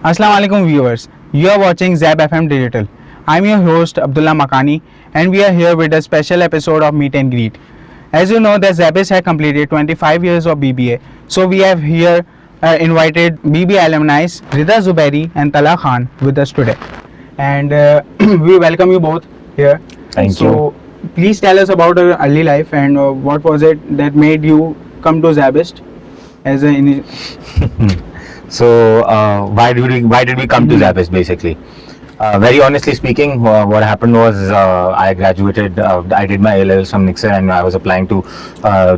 Assalamu alaikum viewers. You are watching ZABFM Digital. I'm your host Abdullah Makani and we are here with a special episode of Meet and Greet. As you know that ZABIST has completed 25 years of BBA. So we have here invited BBA alumni Rida Zubairi and Tala Khan with us today. And we welcome you both here. Thank you. So please tell us about your early life and what was it that made you come to ZABIST as a So why did we come to ZABIST basically? Very honestly speaking, what happened was I graduated. I did my A-levels from Nixon, and I was applying to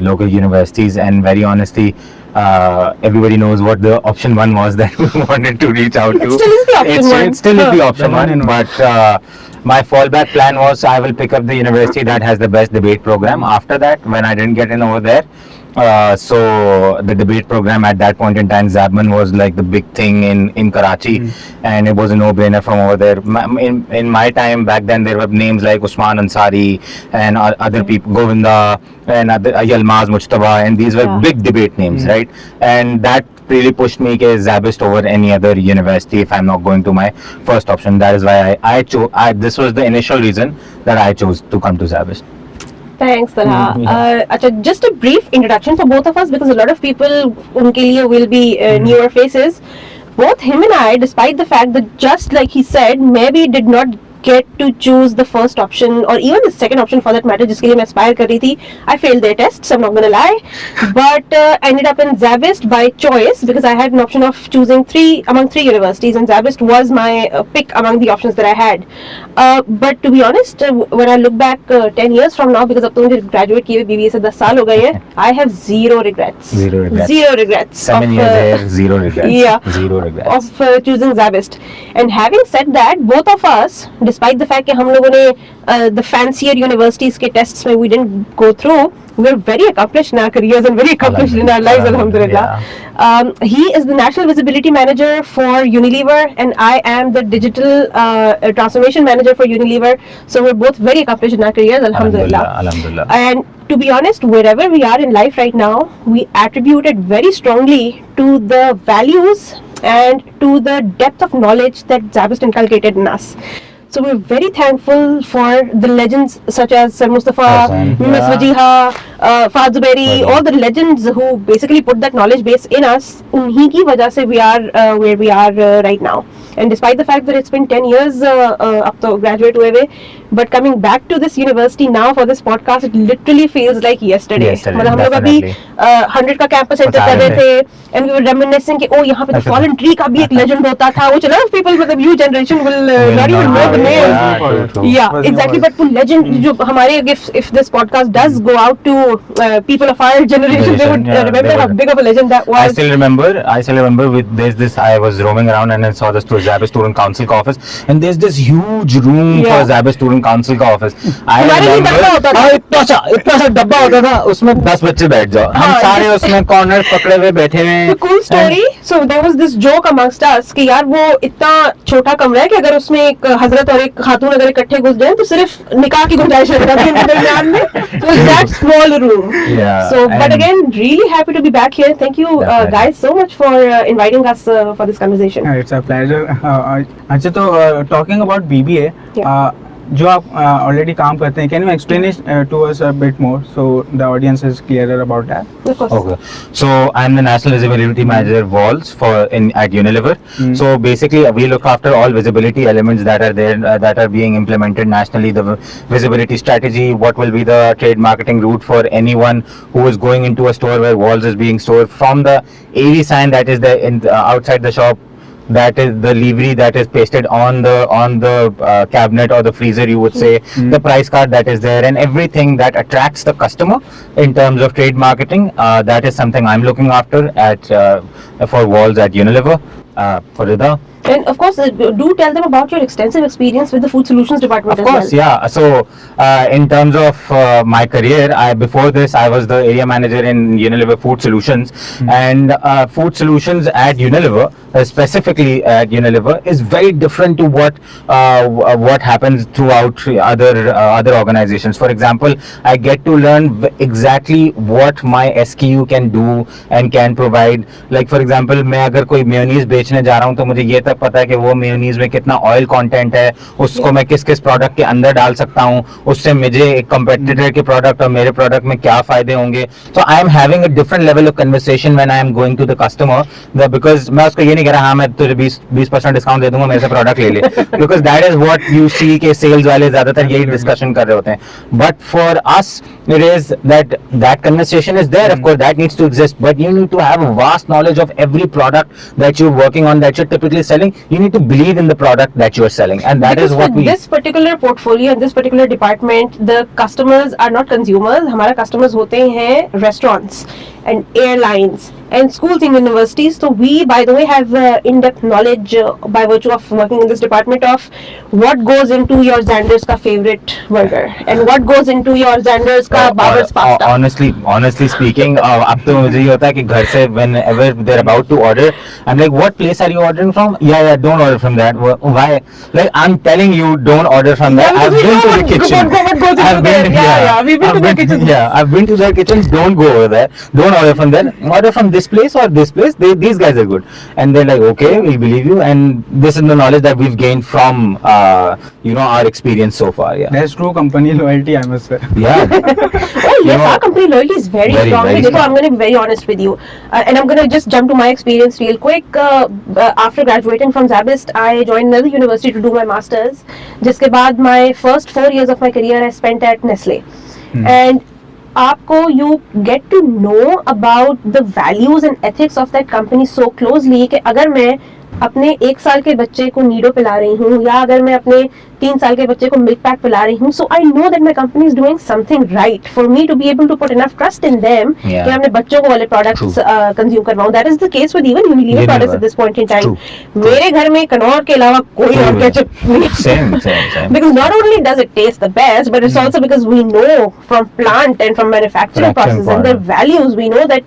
local universities. And very honestly, everybody knows what the option one was that we wanted to reach out to. It still is the option one. It still is the option one, but my fallback plan was I will pick up the university that has the best debate program. After that, when I didn't get in over there. So the debate program at that point in time, ZABMAN was like the big thing in Karachi, and it was a no-brainer from over there. In my time back then, there were names like Usman Ansari and other people, Govinda and Yalmaz Mujtaba, and these were big debate names, right? And that really pushed me as ZABIST over any other university if I'm not going to my first option. That is why I chose. This was the initial reason that I chose to come to ZABIST. Thanks, Talha. Just a brief introduction for both of us because a lot of people unke liye will be newer faces. Both him and I, despite the fact that just like he said, maybe did not get to choose the first option or even the second option for that matter, jiske liye main aspire kar rahi thi. I failed their tests, I'm not gonna lie, but ended up in ZABIST by choice because I had an option of choosing among three universities, and ZABIST was my pick among the options that I had. But to be honest, when I look back 10 years from now, because अब तो मुझे graduate किए BBA से 10 साल हो गए हैं, I have zero regrets. Zero regrets. 7 years there, zero regrets. Yeah. Zero regrets. Of choosing ZABIST. And having said that, both of us, despite the fact कि हम लोगों ने the fancier universities के tests में we didn't go through, we're very accomplished in our careers and very accomplished in our lives, alhamdulillah. He is the National Visibility Manager for Unilever and I am the Digital Transformation Manager for Unilever. So we're both very accomplished in our careers, alhamdulillah. Alhamdulillah. And to be honest, wherever we are in life right now, we attribute it very strongly to the values and to the depth of knowledge that ZABIST inculcated in us. So we're very thankful for the legends such as Sir Mustafa, Ms. Wajiha, Fahad Zubairi, all the legends who basically put that knowledge base in us. Unhi ki wajah se we are where we are right now. And despite the fact that it's been 10 years up to graduate हुए हुए, but coming back to this university now for this podcast, it literally feels like yesterday. मतलब हम लोग अभी 100 का campus enter कर रहे थे, and we were reminiscing कि oh यहाँ पे तो fallen tree का भी एक legend होता था. Which a lot of people with the new generation will not even know the name. Yeah, exactly. But to legend जो हमारे if this podcast does go out to people of our generation, they would remember how big of a legend that was. I still remember with this I was roaming around and I saw the ZABIST Student Council का office, and there's this huge room for ZABIST Student Council का office. I remember इतना सा डब्बा होता था, उसमें 10 बच्चे बैठ जाओ, हम सारे उसमें कॉर्नर पकड़े हुए बैठे हुए. The cool story. So there was this joke amongst us कि यार वो इतना छोटा कमरा है कि अगर उसमें एक हजरत और एक खातून अगर इकट्ठे घुस जाएं तो सिर्फ निकाह की गुंजाइश रहता है उनके दरमियान में. So that small room. Yeah. So but again, really happy to be back here. Thank you guys so much for inviting us for this conversation. It's a pleasure. अच्छा तो talking about BBA, जो आप already काम करते हैं, can you explain it to us a bit more so the audience is clearer about that? Of course. Okay. So I'm the National Visibility Manager Walls at Unilever. So basically we look after all visibility elements that are there that are being implemented nationally. The visibility strategy, what will be the trade marketing route for anyone who is going into a store where Walls is being stored, from the AV sign that is there outside the shop, that is the livery that is pasted on the cabinet or the freezer, you would say, the price card that is there, and everything that attracts the customer in terms of trade marketing. That is something I'm looking after for Walls at Unilever. For Rida. And of course, do tell them about your extensive experience with the food solutions department. Of course, yeah. So, in terms of my career, before this, I was the area manager in Unilever Food Solutions, and food solutions at Unilever, specifically at Unilever, is very different to what happens throughout other organizations. For example, I get to learn exactly what my SKU can do and can provide. Like for example, मैं अगर कोई mayonnaise बेचने जा रहा हूँ तो मुझे ये तक पता है कि वो मेयोनीज में कितना ऑयल कंटेंट है, उसको मैं किस किस प्रोडक्ट के अंदर डाल सकता हूँ, उससे मुझे एक कंपेटिटर के प्रोडक्ट और मेरे प्रोडक्ट में क्या फायदे होंगे. So I am having a different level of conversation when I am going to the customer, because मैं उसको ये नहीं कह रहा हाँ मैं तुझे 20% डिस्काउंट दे दूंगा, मेरे से प्रोडक्ट ले ले, because that is what you see के सेल्स वाले ज्यादातर यही डिस्कशन कर रहे होते हैं. But for us it is that conversation is there, of course that needs to exist, but you need to have a vast knowledge of every product that you're working on, that you're typically selling. You need to believe in the product that you're selling, and that because is what with this particular portfolio and this particular department, the customers are not consumers. हमारा customers होते हैं restaurants and airlines and schools and universities. So we, by the way, have in-depth knowledge by virtue of working in this department of what goes into your Xander's का favorite burger and what goes into your Xander's का Babar's pasta. Honestly speaking, अब तो मुझे ये होता है कि घर से whenever they're about to order, I'm like, what place are you ordering from? Yeah, don't order from that. Why? Like, I'm telling you, don't order from that. Yeah, I've been to the kitchen. We've been to their kitchen. Yeah, I've been to their kitchens. Don't go over there. Don't order from there. Order from this place or this place. These guys are good. And they're like, okay, we believe you. And this is the knowledge that we've gained from, our experience so far. Yeah. That's true company loyalty, I must say. Yeah. Oh yes, our company loyalty is very strong. Very Dekho, strong. I'm going to be very honest with you, and I'm going to just jump to my experience real quick. After graduating from ZABIST, I joined another university to do my masters. जिसके बाद my first 4 years of my career I spent at Nestle, and आपको you get to know about the values and ethics of that company so closely कि अगर मैं अपने 1 साल के बच्चे को नीडो पिला रही हूँ या अगर मैं अपने 3 साल के बच्चे को मिल्क पैक पिला रही हूँ, so I know that my company is doing something right for me to be able to put enough trust in them कि मैं अपने बच्चों को वाले products consume करवाऊँ. That is the case with even Unilever products at this point in time. मेरे घर में Knorr के अलावा कोई और केचप नहीं. Same. Because not only does it taste the best, but it's also because we know from plant and from manufacturing process and their values, we know that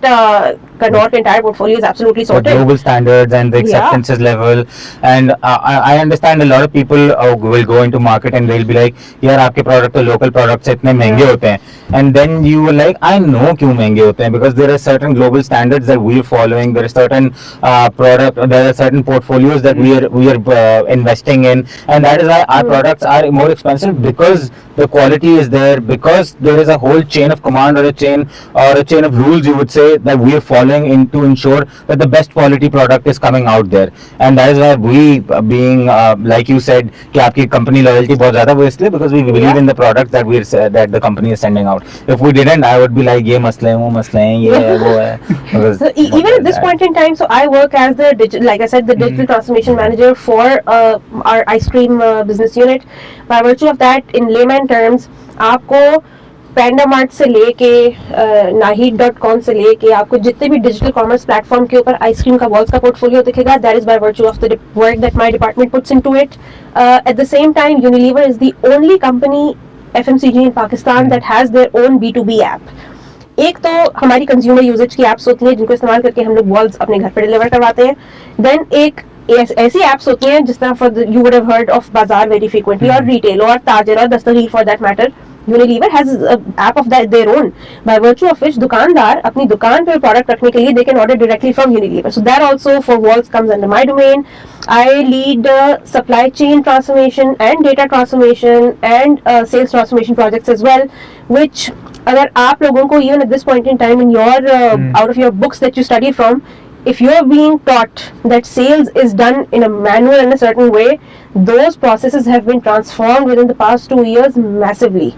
Knorr entire portfolio is absolutely the sorted. global standards and the acceptances level, and I understand a lot of people will go into market and they'll be like, यार आपके product तो local products से इतने महंगे होते हैं, and then you were like, I know क्यों महंगे होते हैं, because there are certain global standards that we are following, there are certain there are certain portfolios that we are investing in, and that is why our products are more expensive, because the quality is there, because there is a whole chain of command or a chain of rules, you would say, that we are following in to ensure that the best quality product is coming out there. And that is why we being like you said कि आपकी company loyalty बहुत ज़्यादा, वो इसलिए because we believe in the products that the company is sending out. If we didn't, I would be like ये मसले हैं, वो मसले हैं, ये है, वो है. So even at this point in time, so I work as the like I said, the digital transformation manager for our ice cream business unit. By virtue of that, in layman terms, आपको पैंडामार्ट से लेके नाहीट.com से लेके आपको जितने भी digital commerce platform के ऊपर आइसक्रीम का वॉल्स का पोर्टफोलियो दिखेगा, that is by virtue of the work that my department puts into it. At the same time Unilever is the only company FMCG in Pakistan that has their own B2B app. एक तो हमारी consumer usage की apps होती हैं जिनको इस्तेमाल करके हम लोग वॉल्स अपने घर पर डिलीवर करवाते हैं. देन एक ऐसी एप्स होती हैं जिस तरह you would have heard of bazaar very frequently, और रिटेल और ताजर और दस्तगीर for that matter. Unilever has an app of their own, by virtue of which दुकानदार अपनी दुकान पे प्रोडक्ट रखने के लिए they can order directly from Unilever. So that also for walls comes under my domain. I lead supply chain transformation and data transformation and sales transformation projects as well, which अगर आप लोगों को even at this point in time in your out of your books that you study from, if you are being taught that sales is done in a manual in a certain way, those processes have been transformed within the past 2 years massively.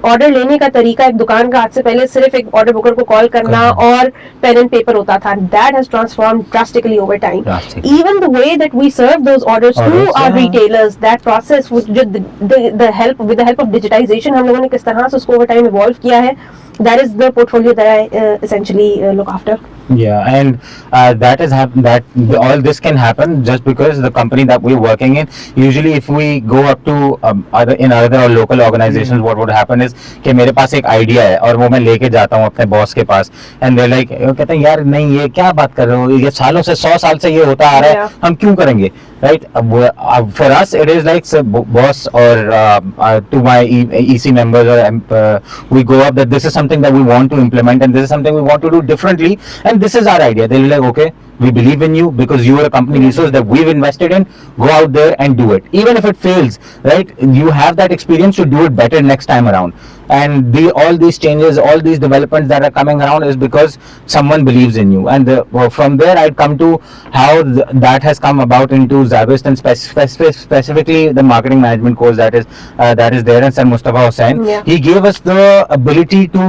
Order लेने का तरीका एक दुकान का आज से पहले सिर्फ एक ऑर्डर बुकर को कॉल करना और पेन एंड पेपर होता था. That has transformed drastically over time. Even the way that we serve those orders to our retailers, that process with the help of digitisation हम लोगों ने किस तरह से उसको ओवर टाइम इवॉल्व किया है. That is the portfolio that I essentially look after. Yeah, and all this can happen just because the company that we're working in, usually if we go up to other local organizations, what would happen is कि मेरे पास एक idea है और वो मैं लेके जाता हूँ अपने बॉस के पास, and they're like, वो कहते हैं यार नहीं ये क्या बात कर रहे हो, ये सालों से 100 साल से ये होता आ रहा है, हम क्यों करेंगे, right? For us it is like boss or to my EC members or we go up that this is something that we want to implement and this is something we want to do differently and this is our idea. They'll be like, okay, we believe in you because you are a company resource that we've invested in. Go out there and do it, even if it fails, right? You have that experience to do it better next time around. And all these changes, all these developments that are coming around is because someone believes in you. And from there I'd come to how that has come about into ZABIST, and specifically the marketing management course that is there in Sir Mustafa Hussain. Yeah. He gave us the ability to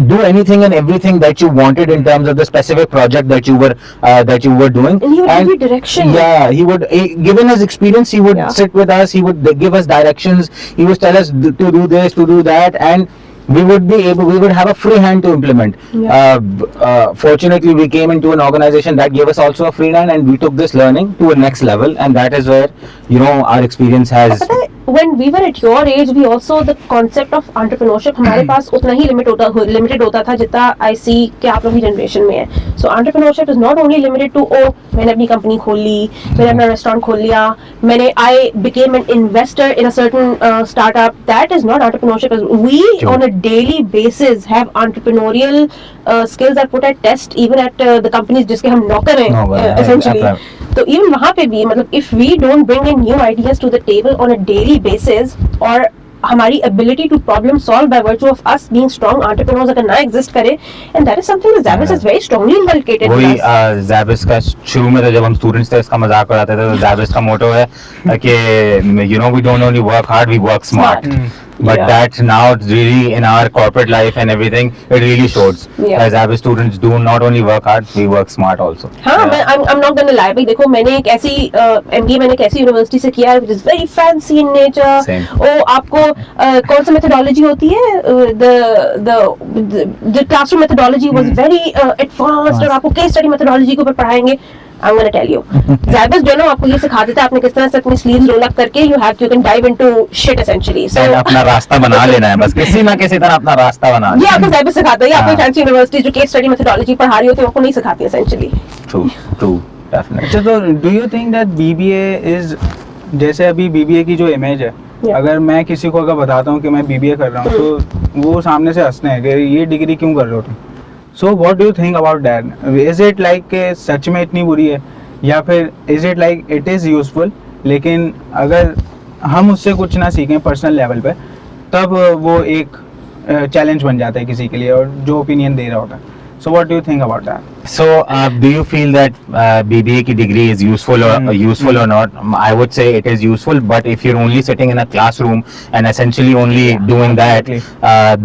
do anything and everything that you wanted in terms of the specific project that you were doing. And he would give you direction. Yeah, given his experience, he would sit with us, he would give us directions, he would tell us to do this, to do that, and we would have a free hand to implement. Fortunately, we came into an organization that gave us also a free hand, and we took this learning to a next level, and that is where our experience has. When we were at your age, we also the concept of entrepreneurship हमारे पास उतना ही limited होता था जितना I see कि आप लोग की generation में है. So entrepreneurship is not only limited to मैंने अपनी company खोल ली, मैंने अपना restaurant खोल लिया, I became an investor in a certain startup. That is not entrepreneurship. We on a daily basis have entrepreneurial skills are put at test even at the companies जिसके हम नौकर हैं essentially. तो even वहाँ पे भी मतलब if we don't bring in new ideas to the table on a daily basis और हमारी ability to problem solve by virtue of us being strong entrepreneurs अगर ना exist करे, and that is something that ZABIST has very strongly inculcated. वही ZABIST का शुरू में तो जब हम स्टूडेंट्स थे इसका मजाक उड़ाते थे, तो ZABIST का मोटो है कि we don't only work hard, we work smart. But that now really in our corporate life and everything, it really shows. As ZABIST students do not only work hard, we work smart also. हाँ, I'm not gonna lie. भाई देखो मैंने एक ऐसी MBA मैंने एक ऐसी university से किया है which is very fancy in nature. वो आपको कौन सा methodology होती है? The classroom methodology was very advanced और आपको case study methodology के ऊपर पढ़ाएंगे. I'm gonna tell you, ZABIST जो ना आपको ये सिखा देता है आपने किस तरह से अपनी sleeves roll up करके you can dive into shit essentially. So अपना रास्ता बना लेना है बस, किसी ना किसी तरह अपना रास्ता बना. ये आपको ZABIST सिखाता है, ये आपको fancy university जो case study methodology पढ़ा रही होती है आपको नहीं सिखाती essentially. True, definitely. अच्छा, तो do you think that BBA is, जैसे अभी BBA की जो इमेज है, अगर मैं किसी को अगर बताता हूँ कि मैं BBA कर रहा हूँ तो वो सामने से हंसते हैं कि ये डिग्री क्यों कर रहे हो तुम. So what do you think about that? Is it like कि सच में इतनी बुरी है, या फिर is it like it is useful, लेकिन अगर हम उससे कुछ ना सीखें पर्सनल लेवल पे तब वो एक चैलेंज बन जाता है किसी के लिए और जो ओपिनियन दे रहा होता है. So what do you think about that? So do you feel that BBA की degree is useful or not? I would say it is useful, but if you're only sitting in a classroom and essentially only doing that,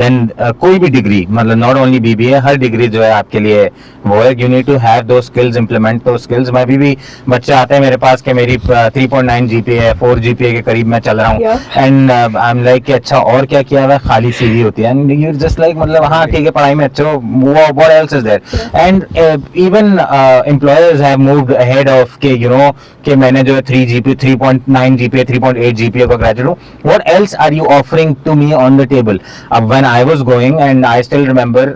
then कोई भी degree, मतलब not only BBA, her degree जो है आपके लिए वो है, you need to have those skills, implement those skills. मैं भी बच्चे आते हैं मेरे पास कि मेरी 3.9 GPA है, 4 GPA के करीब मैं चल रहा हूँ, and I'm like कि अच्छा और क्या किया हुआ है, खाली CV होती है, and you're just like मतलब हाँ ठीक है पढ़ाई में अच्छे हो, what else is there? And even employers have moved ahead of कि मैंने जो 3.9 GPA 3.8 GPA का ग्रेजुएट हूँ, what else are you offering to me on the table? When I was going and I still remember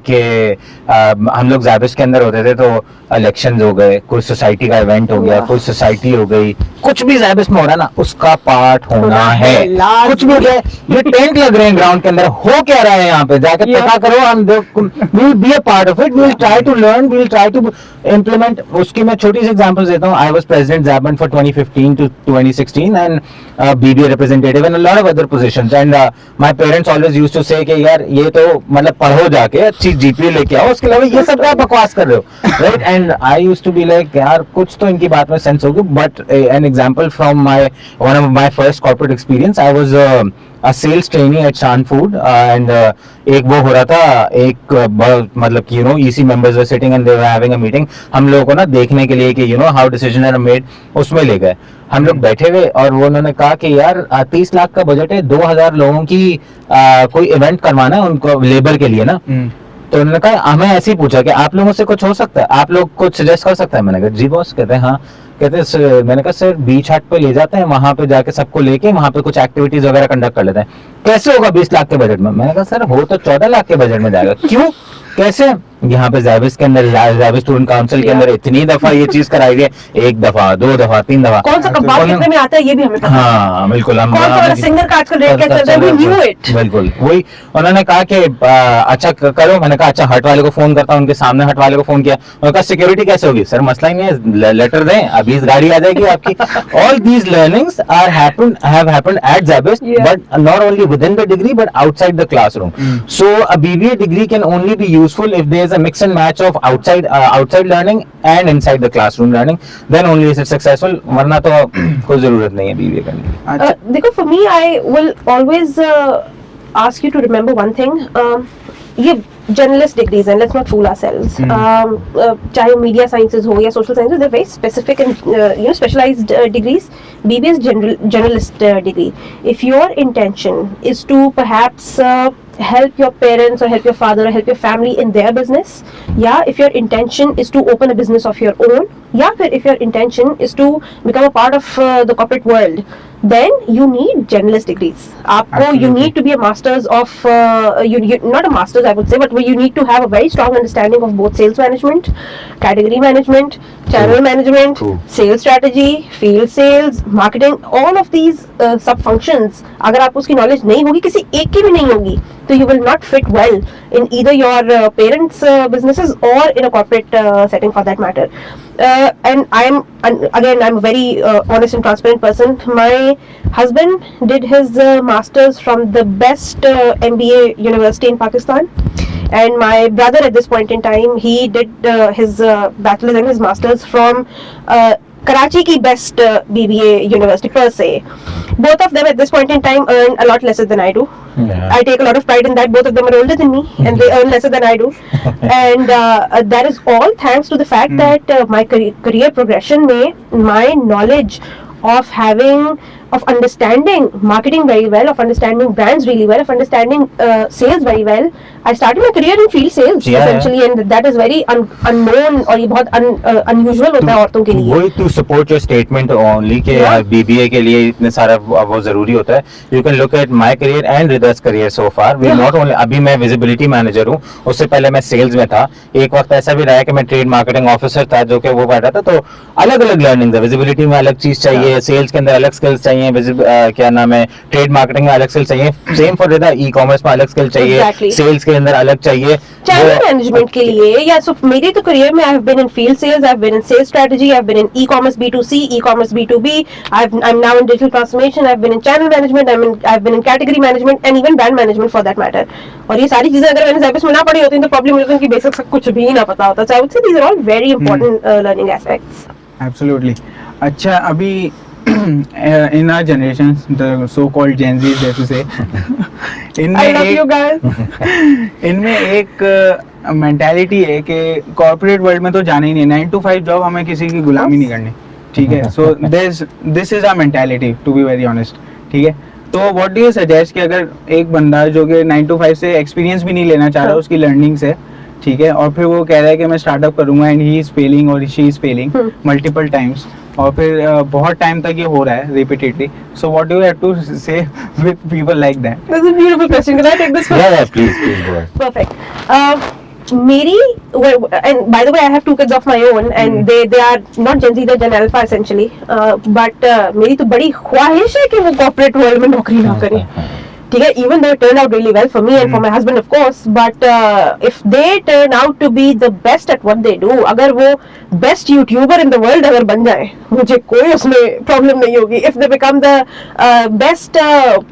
कि हम लोग ZABIST के अंदर होते थे तो इलेक्शंस हो गए, कोई सोसाइटी का इवेंट हो गया, कोई सोसाइटी हो गई, कुछ भी ZABIST में हो रहा है ना उसका पार्ट होना है. कुछ भी हो गया, ये टेंट लग रहे हैं ग्राउंड के अंदर, हो क्या रहा है यहाँ पे जाके पता करो, हम we will be a part of it, we will try to learn, we will try to implement. उसकी मैं छोटी सी एग्जांपल्स देता हूँ. I was president ZABFM for 2015 to 2016 and BBA representative and a lot of other positions, and my parents always used to say कि यार ये तो मतलब पढ़ो जाके अच्छी GPA लेके आओ, उसके अलावा ये सब क्या बकवास कर रहे हो, right? And I used to be like यार कुछ तो इनकी बात में सेंस होगी. But an example from one of my first corporate experience, I was a sales trainee at Shan Food and एक वो हो रहा था, एक मतलब कि EC members were sitting and they were having a meeting. हम लोगों को ना देखने के लिए कि how decisions are made उसमें ले गए. हम लोग बैठे हुए और वो उन्होंने कहा कि यार 30 लाख का बजट है, 2000 लोगों की कोई इवेंट करवाना है उनको लेबर के लिए ना. तो उन्होंने कहा हमें ऐसे ही पूछा कि आप लोगों से कुछ हो सकता है, आप लोग कुछ सजेस्ट कर सकते हैं. मैंने कहा जी बॉस. कहते हैं हाँ. कहते मैंने कहा सर बीच हाट पे ले जाते हैं, वहां पे जाके सबको लेके वहां पे कुछ एक्टिविटीज वगैरह कंडक्ट कर लेते हैं. कैसे होगा 20 लाख के बजट में? मैंने कहा सर हो तो 14 लाख के बजट में जाएगा. क्यों कैसे? यहाँ पे ज़ाबिस्ट के अंदर, ज़ाबिस्ट स्टूडेंट काउंसिल के अंदर इतनी दफा ये चीज कराई है, 1 दफा 2 दफा 3 दफा। कौन सा कबाब कितने में आता है ये भी हमें पता है। हाँ बिल्कुल, हम कौन सा वाला सिंगर का आजकल रेट क्या चल रहा है, वी न्यू इट। बिल्कुल वही उन्होंने कहा कि अच्छा करो, मैंने कहा अच्छा हट वाले को फोन करता हूँ, उनके सामने हट वाले को फोन किया, उन्होंने कहा सिक्योरिटी कैसे होगी? सर मसला ही नहीं है, लेटर दें अभी गाड़ी आ जाएगी आपकी। All these learnings are have happened at ZABIST, but not only within the degree but outside the classroom. So a BBA degree can only be useful if there is a mix and match of outside learning and inside the classroom learning, then only is it successful, वरना तो कोई जरूरत नहीं है BBA करने की। देखो for me I will always ask you to remember one thing, ये journalist degrees and let's not fool ourselves, चाहे media sciences हो या social sciences, they're very specific and specialized degrees. BBA is generalist degree. If your intention is to perhaps help your parents or help your father or help your family in their business, yeah, if your intention is to open a business of your own, yeah, if your intention is to become a part of the corporate world, then you need generalist degrees. Aapko, you need to be a masters of not a masters I would say, but you need to have a very strong understanding of both sales management, category management, channel management, sales strategy, field sales, marketing, all of these sub functions. अगर आपको उसकी knowledge नहीं होगी, किसी एक की भी नहीं होगी, तो you will not fit well in either your parents' businesses or in a corporate setting for that matter. And I'm a very honest and transparent person. My husband did his masters from the best MBA university in Pakistan, and my brother at this point in time, he did his bachelor's and his masters from Karachi ki best BBA university per se. Both of them at this point in time earn a lot lesser than I do. Yeah. I take a lot of pride in that. Both of them are older than me and they earn lesser than I do. And that is all thanks to the fact that my career progression mein, my knowledge of understanding marketing very well, of understanding brands really well, of understanding sales very well. I started my career in field sales essentially, and that is very unknown और ये बहुत unusual होता है औरतों के लिए. वही to support your statement only कि BBA के लिए इतने सारा वो जरूरी होता है. You can look at my career and Rida's career so far. We not only अभी मैं visibility manager हूँ, उससे पहले मैं sales में था. एक वक्त ऐसा भी रहा है कि मैं trade marketing officer था जो कि वो पढ़ रहा था. तो अलग अलग learning है. Visibility में अलग चीज चाहिए, sales के अंदर अलग skills चाहिए, क्या नाम है, ट्रेड मार्केटिंग में अलग स्किल चाहिए, सेम फॉर रिदा ई-कॉमर्स में अलग स्किल चाहिए, सेल्स के अंदर अलग चाहिए, चैनल मैनेजमेंट के लिए. या सो मेरे तो करियर में I have been in field sales, I have been in sales strategy, I have been in e-commerce B2C, e-commerce B2B, I am now in digital transformation, I have been in channel management, I have been in category management and even brand management for that matter. और ये सारी चीजें अगर मैंने ज़ाबिस्ट में ना पढ़ी होती तो प्रॉब्लम मुझे उनकी बेसिक्स कुछ भी ना पता होता. सो I would say these are all very important learning aspects. Absolutely. अच्छा, अभी in our generation, the so-called Gen Z, जैसे से इनमें एक मेंटालिटी है कि कॉर्पोरेट वर्ल्ड में तो जाना ही नहीं, 9 to 5 जॉब, हमें किसी की गुलामी नहीं करनी. ठीक है. So this is our mentality to be very honest. ठीक है. तो व्हाट डू यू सजेस्ट कि अगर एक बंदा जो कि 9 to 5 से एक्सपीरियंस भी नहीं लेना चाह रहा उसकी लर्निंग से, ठीक है, और फिर वो कह रहा है कि मैं स्टार्टअप करूंगा एंड ही इज फेलिंग और she is failing multiple times, और फिर बहुत टाइम तक ये हो रहा है repeatedly. So what do you have to say with people like that? That's a beautiful question. Can I take this first? Yeah, please go ahead. Perfect. मेरी, and by the way I have 2 kids of my own and they are not Gen Z, they're Gen Alpha essentially, but मेरी तो बड़ी ख्वाहिश है कि वो corporate world में नौकरी ना करें. ठीक है, even though it turned out really well for me and for my husband of course, but if they turn out to be the best at what they do, अगर वो best YouTuber in the world अगर बन जाए, मुझे कोई उसमें problem नहीं होगी. If they become the best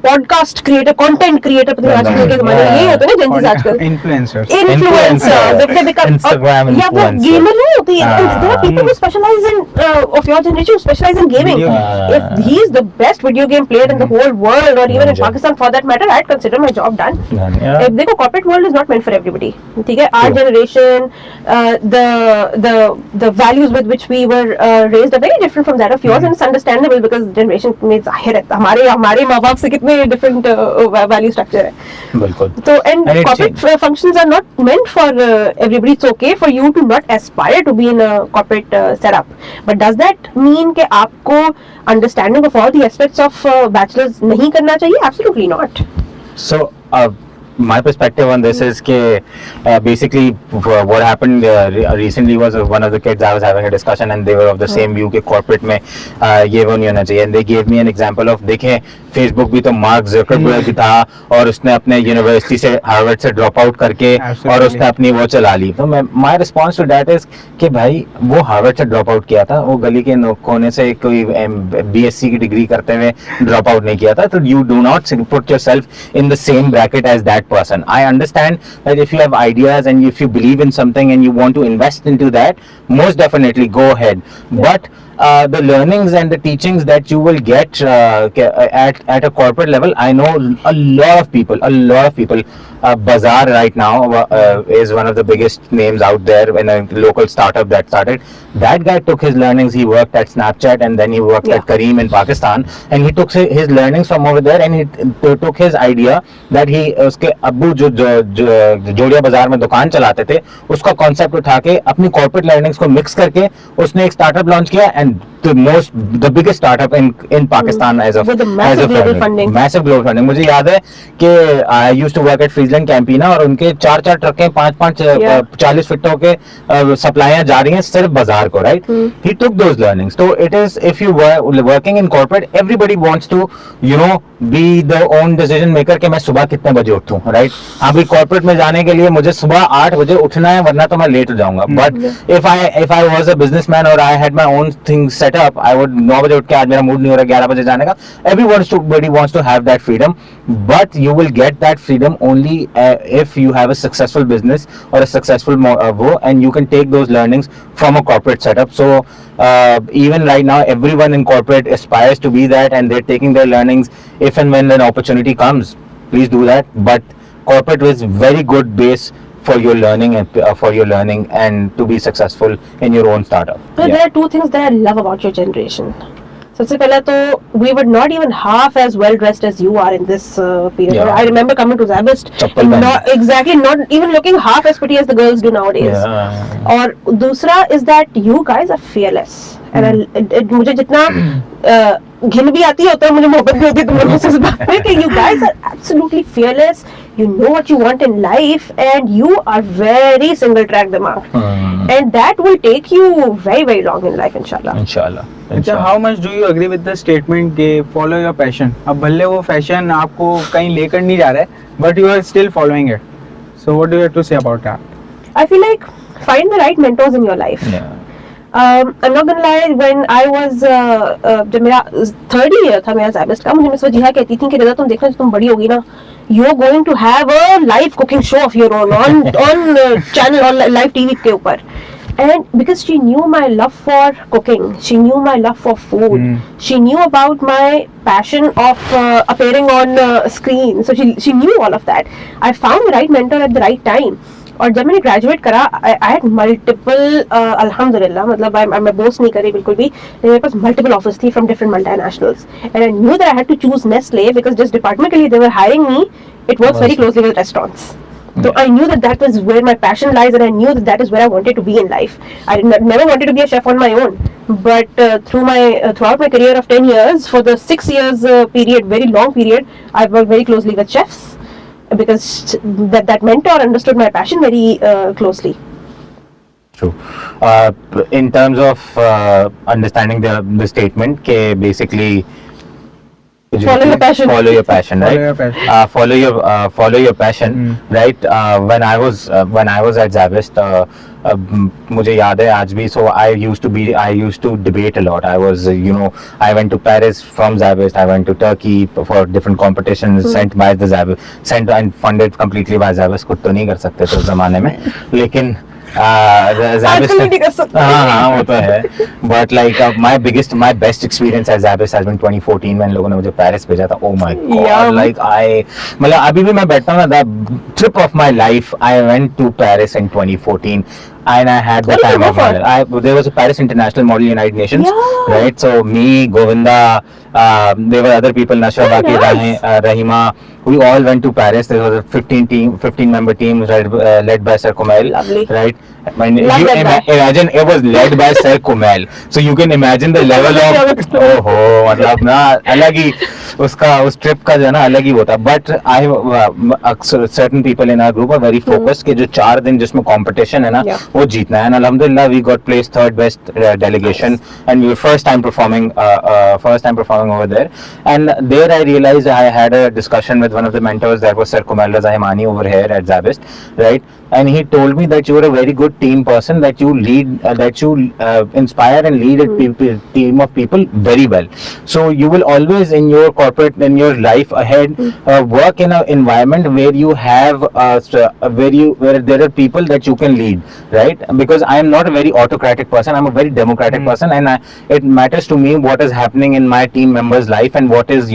podcast creator, content creator, पता नहीं आजकल के ज़माने में यही होता है ना Gen Z आजकल, influencers, if they become Instagram influencer, या वो gamer नहीं होती है. There are people who specialize in of your generation who specialize in gaming. If he is the best video game player in the whole world or even in Pakistan for that matter, I'd consider my job done. देखो, corporate world is not meant for everybody. ठीक है, our generation, the values with which we were raised are very different from that of yours, and it's understandable because generation में जाहिर है हमारे माँ बाप से कितने different value structure है. बिल्कुल. तो and corporate functions are not meant for everybody. It's okay for you to not aspire to be in a corporate setup, but does that mean कि आपको understanding of all the aspects of bachelor's नहीं करना चाहिए? Absolutely not. So my perspective on this is that basically what happened recently was one of the kids I was having a discussion and they were of the same view कि corporate में ये वो नहीं होना चाहिए, and they gave me an example of देखें Facebook भी तो मार्क ज़करबर्ग था और उसने अपने यूनिवर्सिटी से हार्वर्ड से ड्रॉप आउट करके और उसने अपनी वो चला ली. तो my response to that is कि भाई वो हार्वर्ड से ड्रॉप आउट किया था, वो गली के कोने से कोई BSc की डिग्री करते हुए ड्रॉप आउट नहीं किया था. तो you do not put yourself in the same bracket as that person. I understand that if you have ideas and if you believe in something and you want to invest into that, most definitely go ahead. But the learnings and the teachings that you will get at a corporate level, I know a lot of people. Bazaar right now is one of the biggest names out there in a local startup that started. That guy took his learnings. He worked at Snapchat and then he worked at Kareem in Pakistan, and he took his learnings from over there and he took his idea that he उसके अब्बू जो जोड़िया बाजार में दुकान चलाते थे उसका concept उठा के अपनी कॉर्पोरेट लर्निंग्स को मिक्स करके उसने एक स्टार्टअप लॉन्च किया, and the biggest startup in Pakistan as of with a massive global funding. Massive global funding. मुझे याद है कि I used to work at Friesland Campina और उनके 4 ट्रकें 5 40 फिटों के सप्लाइयां जा रही हैं सिर्फ बाजार को, right? He took those learnings. So it is, if you were working in corporate, everybody wants to be the own decision maker कि मैं सुबह कितने बजे उठूं, right? अभी corporate में जाने के लिए मुझे सुबह 8 बजे उठना है वरना तो मैं लेट हो जाऊंगा. But if I was a businessman or I had my own things set up, I would 9 बजे उठ के आज मेरा मूड नहीं हो रहा 11 बजे जाने का. Everybody wants to have that freedom, but you will get that freedom only if you have a successful business or a successful and you can take those learnings from a corporate setup. So even right now everyone in corporate aspires to be that, and they're taking their learnings. If and when an opportunity comes, please do that. But corporate is very good base for your learning and to be successful in your own startup. So there are two things that I love about your generation. सबसे पहला तो we were not even half as well dressed as you are in this period. Yeah. I remember coming to ZABIST and not even looking half as pretty as the girls do nowadays. Yeah. और दूसरा is that you guys are fearless. And मुझे जितना घिन भी आती है उतना मुझे मोहब्बत भी होती है तुम लोगों से इस बात में कि you guys are absolutely fearless. You know what you want in life and you are very single track दिमाग. And that will take you very very long in life, inshallah. How much do you agree with the statement के follow your passion? अब भले वो fashion आपको कहीं लेकर नहीं जा रहा है, but you are still following it. So what do you have to say about that? I feel like find the right mentors in your life. Yeah. I'm not gonna lie, when I was जब मेरा third year था मेरा ZABIST का, मुझे miss Wajiha कहती थी कि रज़ा तुम देखना जब तुम बड़ी होगी ना, you're going to have a live cooking show of your own on channel or live TV के ऊपर. And because she knew my love for cooking, she knew my love for food, she knew about my passion of appearing on screen, so she knew all of that. I found the right mentor at the right time. और जब मैंने graduate करा I had multiple अल्हम्दुलिल्लाह, मतलब मैं boast नहीं करी बिल्कुल भी, मेरे पास मल्टीपल ऑफर्स थी from different multinationals, and I knew that I had to choose Nestle because जिस डिपार्टमेंट के लिए they were hiring me it works very closely with restaurants. So I knew that was where my passion lies, and I knew that is where I wanted to be in life. I never wanted to be a chef on my own, but throughout my career of 10 years, for the 6 years period, very long period, I worked very closely with chefs because that mentor understood my passion very closely. True. In terms of understanding the statement, ke basically Follow your passion. Follow your passion, right? Follow your passion, right? When I was at ZABIST, मुझे याद है आज भी. So I used to debate a lot. I was, I went to Paris from ZABIST. I went to Turkey for different competitions sent by the ZABIST, sent and funded completely by ZABIST. खुद तो नहीं कर सकते थे उस जमाने में, लेकिन ZABIST, हाँ वो तो है. But like my best experience at ZABIST has been 2014 when लोगों ने मुझे पेरिस भेजा था. Oh my God, like मतलब अभी भी मैं बैठता हूँ ना, the trip of my life, I went to Paris in 2014. and I had the What did you time go of my for? life. There was a Paris International Model United Nations, Yeah. right? So me, Govinda, there were other people, Nasha, Oh, Baki, nice. Rahima. We all went to Paris. There was a 15 member team led by Sir Kumail, Lovely. right? I mean, Love you that guy. imagine it was led by Sir Kumail. So you can imagine the level of oh मतलब ना अलग ही उसका उस trip का जो है ना अलग ही होता. But certain people in our group are very focused कि जो 4 दिन जिसमें competition है ना Yeah. वो जीतना है. And alhamdulillah we got placed third best delegation, and we were first time performing over there. And there I realized I had a discussion with one of the mentors, that was Sir Kumail Raza Himani over here at ZABIST, right? And he told me that you are a very good team person, that you lead, that you inspire and lead a team of people very well. So you will always in your corporate, in your life ahead, work in an environment where you have where there are people that you can lead, right? Because I am not a very autocratic person, I'm a very democratic person, and it matters to me what is happening in my team members' life, and what is,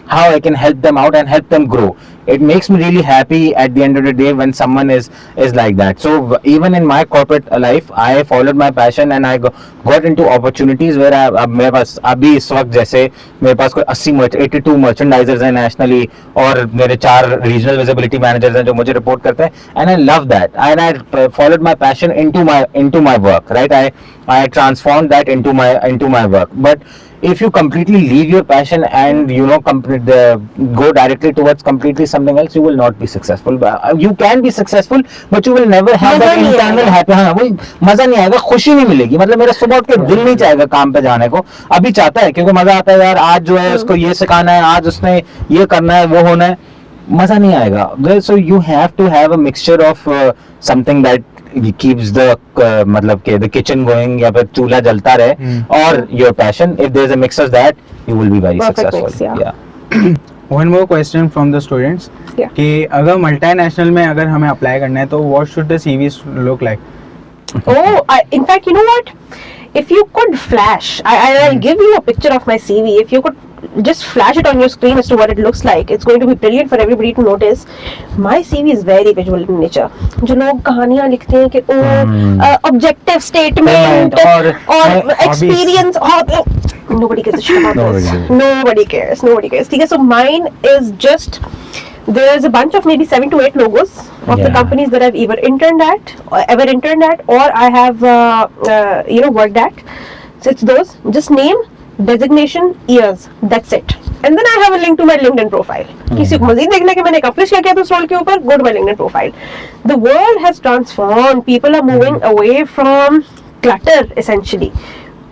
how I can help them out and help them grow. It makes me really happy at the end of the day when someone is like that. So even in my corporate life, I followed my passion and I got into opportunities where मेरे पास अभी इस वक्त जैसे मेरे पास कोई 82 मर्चेंडाइजर्स हैं nationally, और मेरे 4 रीजनल विजिबिलिटी मैनेजर्स हैं जो मुझे रिपोर्ट करते हैं, and I love that, and I followed my passion into my work, right? I transformed that into my work. But if you completely leave your passion and go directly towards completely something else, you will not be successful. You can be successful, but you will never have that internal happy. हाँ, वही मजा नहीं आएगा, खुशी नहीं मिलेगी. मतलब मेरा सुबह उठ के दिल नहीं चाहेगा काम पे जाने को. अभी चाहता है क्योंकि मजा आता है यार, आज जो है उसको ये सिखाना है, आज उसने ये करना है, वो होना है. मजा नहीं आएगा. So you have to have a mixture of something that keeps the मतलब के the kitchen going, या फिर चूल्हा जलता रहे, और your passion. If there's a mix of that, you will be very Perfect successful. mix, Yeah. One more question from the students. Yeah. कि अगर multinational में अगर हमें apply करना है तो what should the CVs look like? In fact, you know what? If you could flash, I'll give you a picture of my CV. If you could just flash it on your screen as to what it looks like, it's going to be brilliant for everybody to notice. My CV is very visual in nature. जो लोग कहानियाँ लिखते हैं कि objective statement or experience, nobody gives a shit about this. Nobody cares. ठीक है, so mine is just, there's a bunch of maybe 7 to 8 logos of the companies that I've ever interned at, or I have worked at. So it's those. Just name, designation, years. That's it. And then I have a link to my LinkedIn profile. किसी को मज़ीद देखना कि मैंने accomplish क्या किया तो उस role के ऊपर, go to my LinkedIn profile. The world has transformed. People are moving away from clutter essentially.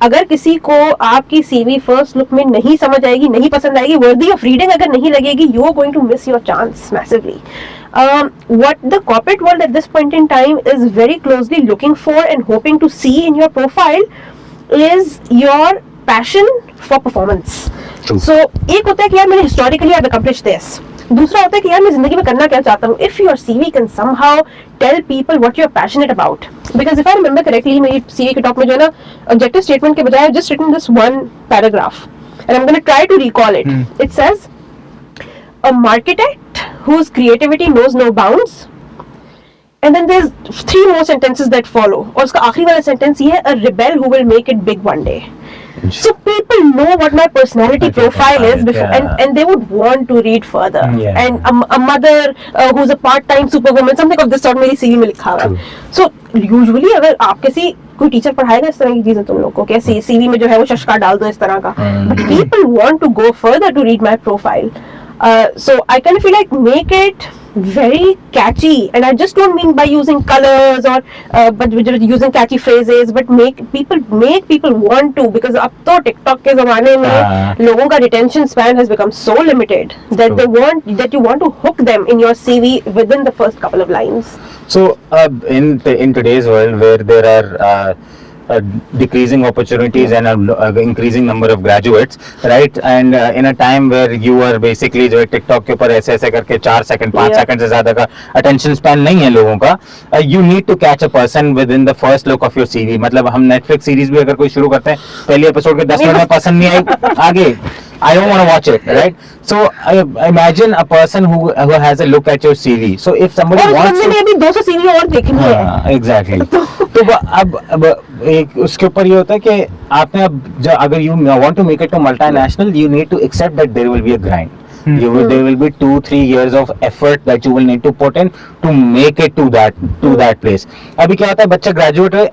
अगर किसी को आपकी CV फर्स्ट लुक में नहीं समझ आएगी, नहीं पसंद आएगी, वर्दी ऑफ रीडिंग अगर नहीं लगेगी, you are going to miss your chance massively. What the corporate world at this point in time is very closely looking for and hoping to see in your profile is your passion for performance. True. So एक होता है कि यार मैंने historically I've accomplished this. दूसरा होता है कि यार मैं जिंदगी में करना क्या चाहता हूँ. If your CV can somehow tell people what you're passionate about, because if I remember correctly, मेरी CV के top में जो है ना objective statement के बजाय I've just written this one paragraph, and I'm going to try to recall it. It says, a architect whose creativity knows no bounds, and then there's 3 more sentences that follow. और उसका आखिरी वाला sentence ये है, a rebel who will make it big one day. So people know what my personality profile is before, and they would want to read further. And a mother who's a part-time superwoman, something of this sort मेरी CV में लिखा हुआ है. So usually अगर आप किसी कोई teacher पढ़ाएगा इस तरह की चीजें तुम लोग को, क्या CV में जो है वो शशका डाल दो इस तरह का. But people want to go further to read my profile. So I kind of feel like make it very catchy, and I just don't mean by using colors or but using catchy phrases, but make people want to, because अब तो TikTok के ज़माने में लोगों का retention span has become so limited that you want to hook them in your CV within the first couple of lines. So in today's world where there are decreasing opportunities and an increasing number of graduates, right? And in a time where you are basically जो TikTok के ऊपर ऐसे करके 4 second 5 second से ज्यादा का attention span नहीं है लोगों का, you need to catch a person within the first look of your CV. मतलब हम Netflix सीरीज भी अगर कोई शुरू करते हैं, पहले एपिसोड के 10 मिनट में पसंद नहीं आई, आगे I don't want to watch it, right? So imagine a person who has a look at your CV. So if somebody wants to, अभी 200 CV और देखनी है. Exactly. तो अब एक उसके ऊपर ये होता है कि आपने अब अगर you want to make it to multinational, you need to accept that there will be a grind. There will be 2-3 years of effort that you will need to put in to make it to that place. अभी क्या होता है, बच्चे graduate हुए,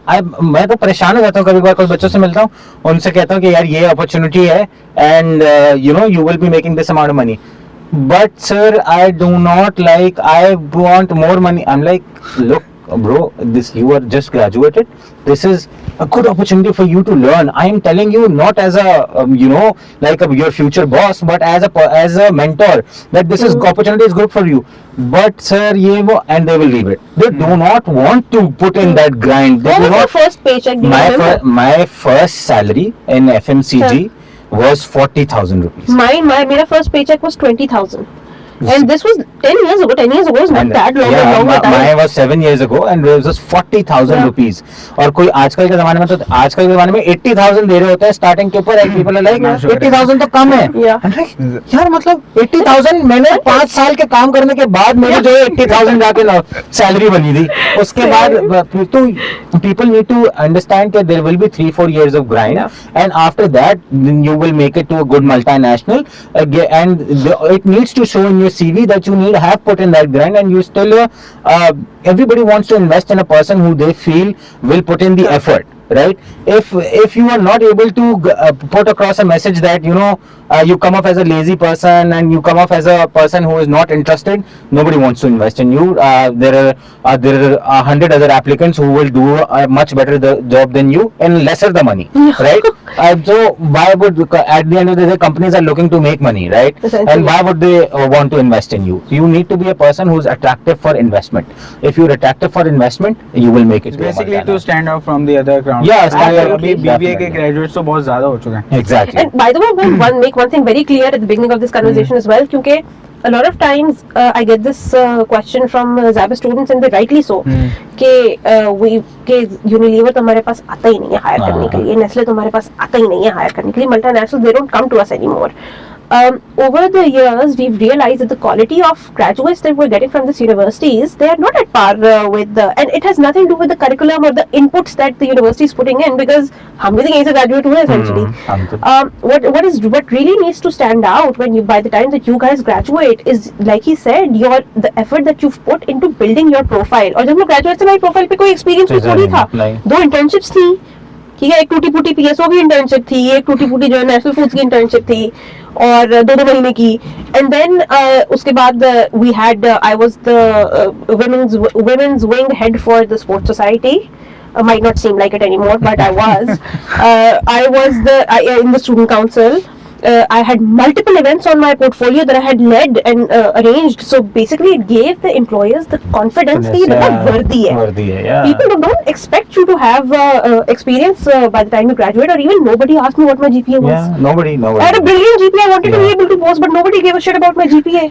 मैं तो परेशान हो जाता हूँ कभी कभार कोई बच्चों से मिलता हूँ, उनसे कहता हूँ कि यार ये अपॉर्चुनिटी है and you will be making this amount of money. But sir, I do not like, I want more money. I'm like, look bro, you are just graduated, this is a good opportunity for you to learn. I am telling you not as a like your future boss, but as a mentor, that this is opportunity is good for you. But sir, and they will leave it. They do not want to put in that grind. They What do was not. your first paycheck? Do you remember? My first salary in FMCG was 40,000 rupees. My first paycheck was 20,000. And this was 10 years ago. 10 years ago is not that long. Yeah, long time. mine was 7 years ago and it was just 40,000 rupees. और कोई आजकल के ज़माने में तो 80,000 दे रहे होते हैं स्टार्टिंग के ऊपर, and people are like 80,000 तो कम है. यार मतलब 80,000 मैंने 5 साल के काम करने के बाद मेरी जो 80,000 जाके सैलरी बनी थी, उसके बाद तो people need to understand that there will be 3-4 years of grind, and after that then you will make it to a good multinational, and it needs to show in your CV that you have put in that grind, and you still everybody wants to invest in a person who they feel will put in the effort, right? If you are not able to put across a message that you come off as a lazy person and you come off as a person who is not interested, nobody wants to invest in you. There are 100 other applicants who will do a much better job than you and lesser the money, right? So why would, at the end of the day, companies are looking to make money, right? And why would they want to invest in you? You need to be a person who's attractive for investment. If you're attractive for investment, you will make it. Basically to stand out from the other crowd. Yeah, stand out. अभी BBA के graduates तो बहुत ज़्यादा हो चुके हैं. Exactly. And by the way, make one thing very clear at the beginning of this conversation as well, क्योंकि a lot of times I get this question from ZABFM students, and they rightly so, कि Unilever तो हमारे पास आता ही नहीं है higher करने के लिए, Nestle तो हमारे पास आता ही नहीं है हायर करने के लिए, multinational they don't come to us anymore. Over the years, we've realized that the quality of graduates that we're getting from these universities, they are not at par with and it has nothing to do with the curriculum or the inputs that the university is putting in, because हम भी तो यहीं से graduate हुए essentially. What really needs to stand out by the time that you guys graduate is, like he said, the effort that you've put into building your profile. और जब लोग graduate से हमारी profile पे कोई experience भी थोड़ी था, 2 internships थी, ठीक है, एक टूटी फूटी PSO की इंटर्नशिप थी, एक टूटी फूटी जो है नेशनल फूड्स की इंटर्नशिप थी, और 2 महीने की, एंड देन उसके बाद we had I was the women's wing head for the sports society. Might not seem like it anymore, but I was. I was in the student council. I had multiple events on my portfolio that I had led and arranged. So basically, it gave the employers the confidence that you're worthy hai. People don't expect you to have experience by the time you graduate, or even nobody asked me what my GPA was. Yeah, nobody. I had a brilliant GPA. I wanted to be able to post, but nobody gave a shit about my GPA.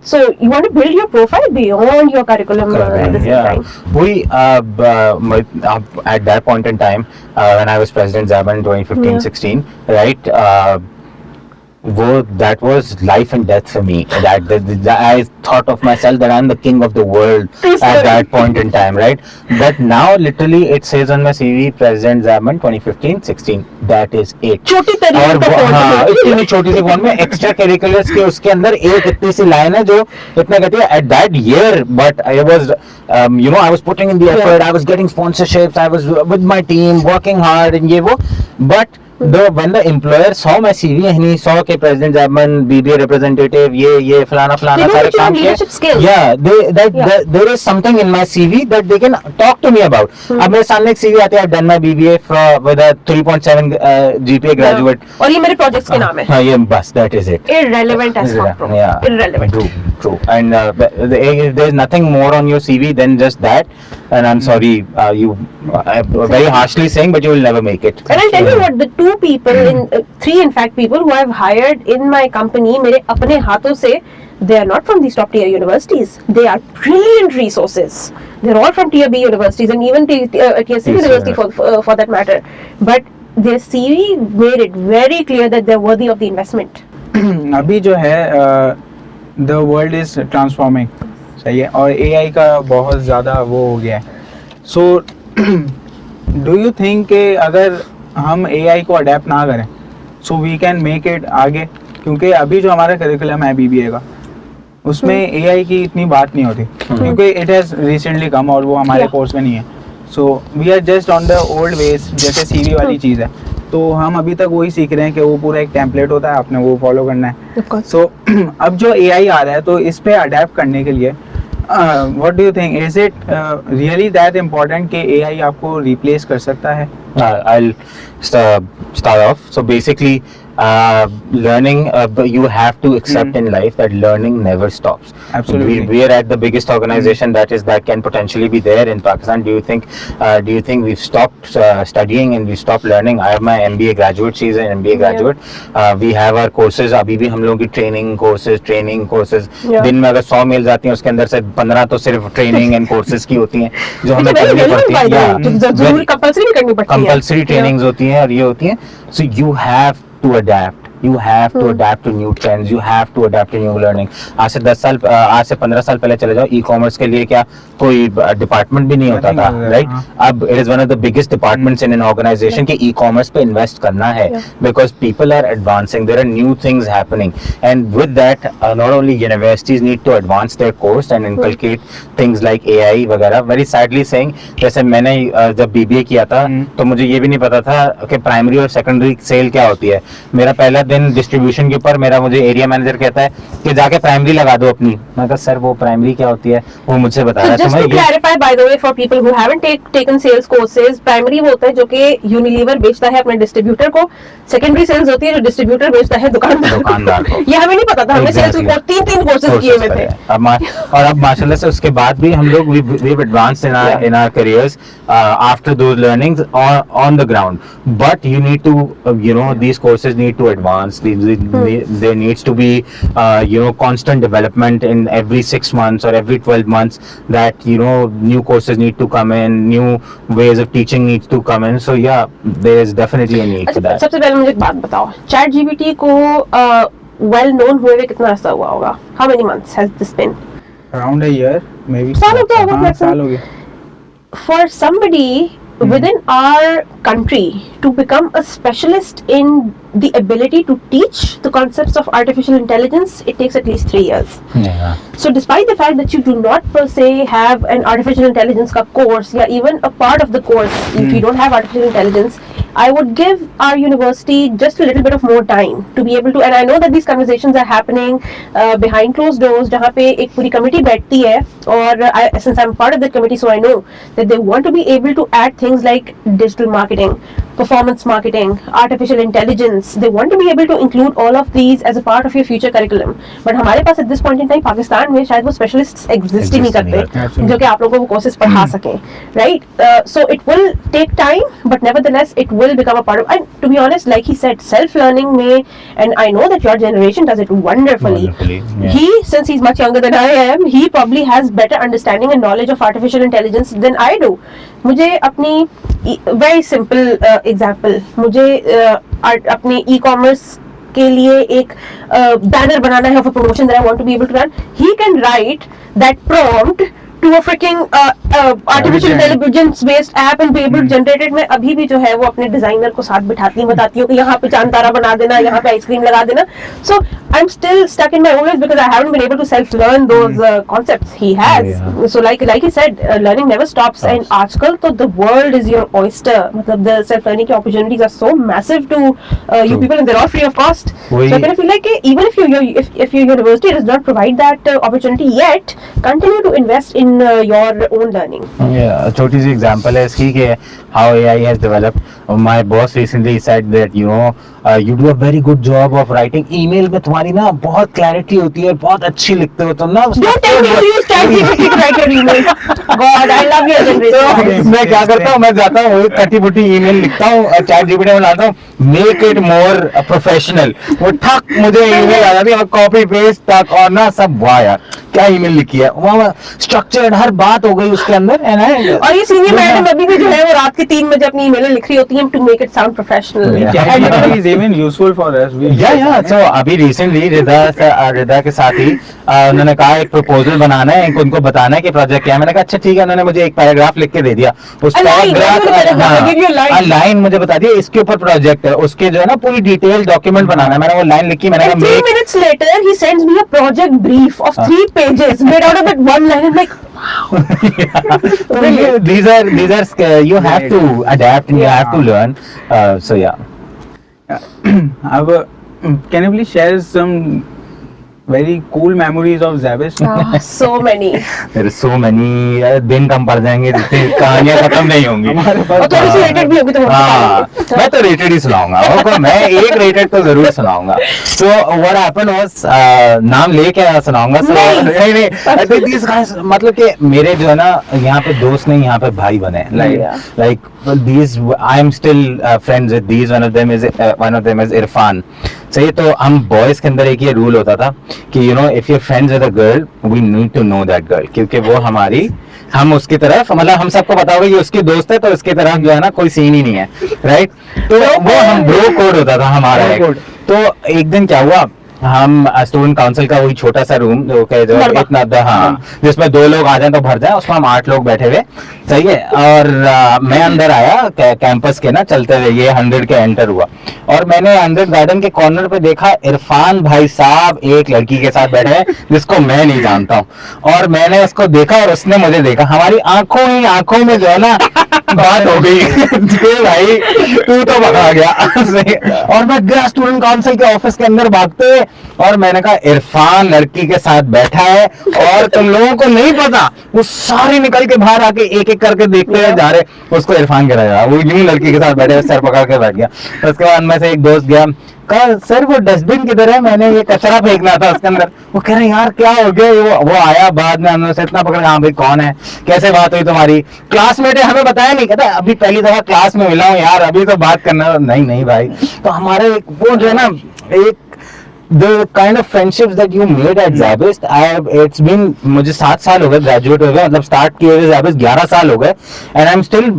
So you want to build your profile beyond your curriculum at the same time. We at that point in time, when I was president ZABFM in 2015-16, right? That was life and death for me. That I thought of myself that I'm the king of the world at that point in time, right? But now, literally, it says on my CV, President ZABFM 2015-16. That is it. छोटी तरीके का हाँ, इतनी छोटी सी font में extra curriculars के उसके अंदर एक इतनी सी लाइन है जो इतना कहती है at that year, but I was I was putting in the effort, I was getting sponsorships, I was with my team working hard and ये वो, but when the employer saw my CV and he saw के President ZABFM BBA representative ये फलाना सारे काम किए, yeah, there is something in my CV that they can talk to me about. अब मेरे सामने एक CV आती है, I've done my BBA with a 3.7 GPA graduate, और ये मेरे प्रोजेक्ट्स के नाम है. हाँ, ये बस that is it. Irrelevant as fuck, bro. Yeah, irrelevant. True. And if there's nothing more on your CV than just that, and I'm sorry, you very harshly saying, but you will never make it. And I'll tell you what, the 2 people, 3 in fact people who I've hired in my company, मेरे अपने हाथों से, they are not from these top tier universities. They are brilliant resources. They're all from tier B universities and even tier C university for that matter. But their CV made it very clear that they're worthy of the investment. अभी जो है the world is transforming, सही है, और AI का बहुत ज़्यादा वो हो गया है. So डू यू थिंक कि अगर हम एआई को अडेप्ट ना करें so we can make it आगे, क्योंकि अभी जो हमारा करिकुलम है बीबीए का उसमें एआई की इतनी बात नहीं होती क्योंकि इट हैज रिसेंटली कम और वो हमारे कोर्स में नहीं है. So we are just on the old ways, जैसे सीवी वाली चीज़ है तो हम अभी तक वही सीख रहे हैं कि वो पूरा एक टेम्पलेट होता है, आपने वो फॉलो करना है. सो अब जो एआई आ रहा है तो इस पे अडेप्ट करने के लिए what do you think, is it really that important कि एआई आपको रिप्लेस कर सकता है? I'll start off. So basically, learning, you have to accept in life that learning never stops. Absolutely. We are at the biggest organization that can potentially be there in Pakistan. Do you think we've stopped studying and we stopped learning? I have my MBA graduate. She's an MBA graduate. We have our courses. अभी भी हम लोगों की training courses. दिन में अगर 100 mails आती हैं उसके अंदर से 15 तो सिर्फ ट्रेनिंग एंड कोर्सेज की होती हैं जो हमें करनी पड़ती हैं. कंपल्सरी ट्रेनिंग्स होती हैं और ये होती हैं. So you have to adapt. You have to adapt to new trends. You have to adapt to new learning. आज से 15 साल पहले चले जाओ, ई-कॉमर्स के लिए क्या कोई डिपार्टमेंट भी नहीं होता था, राइट? अब it is one of the biggest departments in an organisation कि ई-कॉमर्स पे इन्वेस्ट करना है because people are advancing, there are new things happening and with that not only universities need to advance their course and inculcate things like AI वगैरह. Very sadly saying, जैसे मैंने जब BBA किया था तो मुझे ये भी नहीं पता था कि प्राइमरी और सेकेंडरी सेल क्या होती है. मेरा पहला दिन डिस्ट्रीब्यूशन के ऊपर मुझे एरिया मैनेजर कहता है कि जाके प्राइमरी लगा दो अपनी. मैं कहा सर वो प्राइमरी क्या होती है, वो मुझसे बता रहा है. Just to clarify, by the way, for people who haven't taken sales courses, primary वो होता है जो कि यूनिलीवर बेचता है अपने डिस्ट्रीब्यूटर को. सेकेंडरी सेल्स होती है जो डिस्ट्रीब्यूटर बेचता है दुकानदार को. ये हमें नहीं पता था, हमने सेल्स को तीन कोर्सेज किए हुए थे. और अब माशाल्लाह से उसके बाद भी हम लोग we have advanced in our careers after those learnings on the ground. But you need to these courses need to advance. There needs to be constant development in every 6 months or every 12 months that new courses need to come in, new ways of teaching needs to come in. So yeah, there is definitely a need for that. सबसे पहले मुझे एक बात बताओ, chat GPT को well known हुए कितना अर्सा हुआ होगा? How many months has this been? Around a year maybe. साल हो गया होगा. हाँ, साल हो गया. For somebody within our country to become a specialist in the ability to teach the concepts of artificial intelligence, it takes at least 3 years. Yeah. So despite the fact that you do not per se have an artificial intelligence ka course, yeah, even a part of the course, if you don't have artificial intelligence, I would give our university just a little bit of more time to be able to, and I know that these conversations are happening behind closed doors, जहाँ पे एक पूरी committee बैठती है, और since I'm part of that committee, so I know that they want to be able to add things like digital marketing, performance marketing, artificial intelligence. They want to be able to include all of these as a part of your future curriculum. But हमारे पास at this point in time Pakistan में शायद वो specialists exist ही नहीं करते जो कि आप लोगों को वो courses पढ़ा सकें, right? So it will take time, but nevertheless it will become a part of. And to be honest, like he said, self-learning may, and I know that your generation does it wonderfully. Yeah. He, since he's much younger than I am, he probably has better understanding and knowledge of artificial intelligence than I do. मुझे अपनी very simple example, मुझे अपने e-commerce के लिए एक banner बनाना है for promotion that I want to be able to run. He can write that prompt to a freaking artificial intelligence based app and be able to generate it. मैं अभी भी जो है वो अपने डिजाइनर को साथ बिठाती हूँ, बताती हूँ कि यहाँ पे चांद तारा बना देना, यहाँ पे आइसक्रीम लगा देना. So I'm still stuck in my old ways because I haven't been able to self learn those concepts. He has. Yeah. So like he said, learning never stops. And आजकल तो the world is your oyster. मतलब the self learning की opportunities are so massive to you people, and they're all free of cost. So I kind of feel like even if your university does not provide that opportunity yet, continue to invest in your own learning. Yeah, a छोटी सी example है इसकी कि how AI has developed. My boss recently said that you do a very good job of writing email में तुम्हारी ना बहुत clarity होती है, बहुत अच्छी लिखते हो तुम ना. Don't tell me to use ChatGPT to write your email. God, I love your generation. मैं क्या करता हूँ, मैं जाता हूँ वही कटी फुटी ईमेल लिखता हूँ, ChatGPT में लाता हूँ, make it more professional. वो ठक मुझे ईमेल आ जाती है और कॉपी पेस्ट तक और ना सब वाह यार क्या ईमेल लिखी है, वहाँ स्ट्रक्चर्ड हर बात हो गई उसके अंदर. और ये सीनियर मैडम अभी भी जो है वो रात के 3 बजे अपनी ईमेल लिख रही होती हैं to make it sound professional. ChatGPT is even useful for us. So अभी रिसेंटली रिदा के साथ ही उन्होंने कहा एक प्रपोजल बनाना है, उनको बताना है कि प्रोजेक्ट क्या है. मैंने कहा अच्छा ठीक है. उन्होंने मुझे एक पैराग्राफ लिख के दे दिया. उस पैराग्राफ लाइन मुझे बता दिया इसके ऊपर प्रोजेक्ट है, उसके जो है ना पूरी डिटेल डॉक्यूमेंट बनाना है. मैंने वो लाइन लिखी. मैंने कहा 3 minutes later he sends me a project brief of 3 pages made out of that one line. I'm like, these are you have to adapt and you have to learn. So yeah. Can you please share some very cool memories of ZABIST? so many. There are so many. दिन कम पड़ जाएंगे, कहानियां खत्म नहीं होंगी. और थोड़ी सी rated भी होगी तो मैं तो रेटेड ही सुनाऊंगा. मैं एक रेटेड तो जरूर सुनाऊंगा. So what happened was नाम लेके सुनाऊंगा. नहीं I think these guys, मतलब कि मेरे जो है ना यहाँ पे दोस्त नहीं, यहाँ पे भाई बने. Like these I am still friends with these. One of them is Irfan. सही. तो हम बॉयज के अंदर एक ये रूल होता था कि you know if you friends with a girl we need to know that girl, क्योंकि वो हम उसकी तरफ, मतलब हम सबको पता होगा ये उसकी दोस्त है, तो उसकी तरफ जो है ना कोई सीन ही नहीं है. राइट. तो वो हम ब्रो कोड होता था हमारा. तो एक दिन क्या हुआ, हम स्टूडेंट काउंसिल का वही छोटा सा रूम जो इतना जिसमें 2 लोग आ जाए तो भर जाए, उसमें हम 8 लोग बैठे हुए. सही है. और मैं अंदर आया कैंपस के ना चलते हुए, ये 100 के एंटर हुआ और मैंने 100 गार्डन के कॉर्नर पे देखा इरफान भाई साहब एक लड़की के साथ बैठे हैं जिसको मैं नहीं जानता हूँ. और मैंने उसको देखा और उसने मुझे देखा. हमारी आंखों में जो है ना बात हो गई. भाई तू तो भगा गया. और मैं गया स्टूडेंट काउंसिल के ऑफिस के अंदर भागते और मैंने कहा इरफान लड़की के साथ बैठा है और तुम लोगों को नहीं पता. वो सारे निकल के बाहर आके एक एक करके देखते हुए जा रहे. उसको इरफान गिरा जा, वो यूं लड़की के साथ बैठे सर पकड़ के बैठ गया. उसके बाद में से एक दोस्त गया, कहा सर वो डस्टबिन किधर है, मैंने ये कचरा फेंकना था उसके अंदर. वो कह रहे यार क्या हो गया. वो आया बाद में, हमने उसे इतना पकड़ा, हाँ भाई कौन है, कैसे बात हुई तुम्हारी, क्लासमेट है, हमें बताया नहीं. कहता अभी पहली दफा क्लास में मिला हूँ यार, अभी तो बात करना. नहीं भाई. तो हमारे वो जो है ना एक the kind of friendships that you made at ZABIST, it's been मुझे 7 साल हो गए ग्रेजुएट हो गए, मतलब स्टार्ट किए हुए ZABIST 11 साल हो गए, and I'm still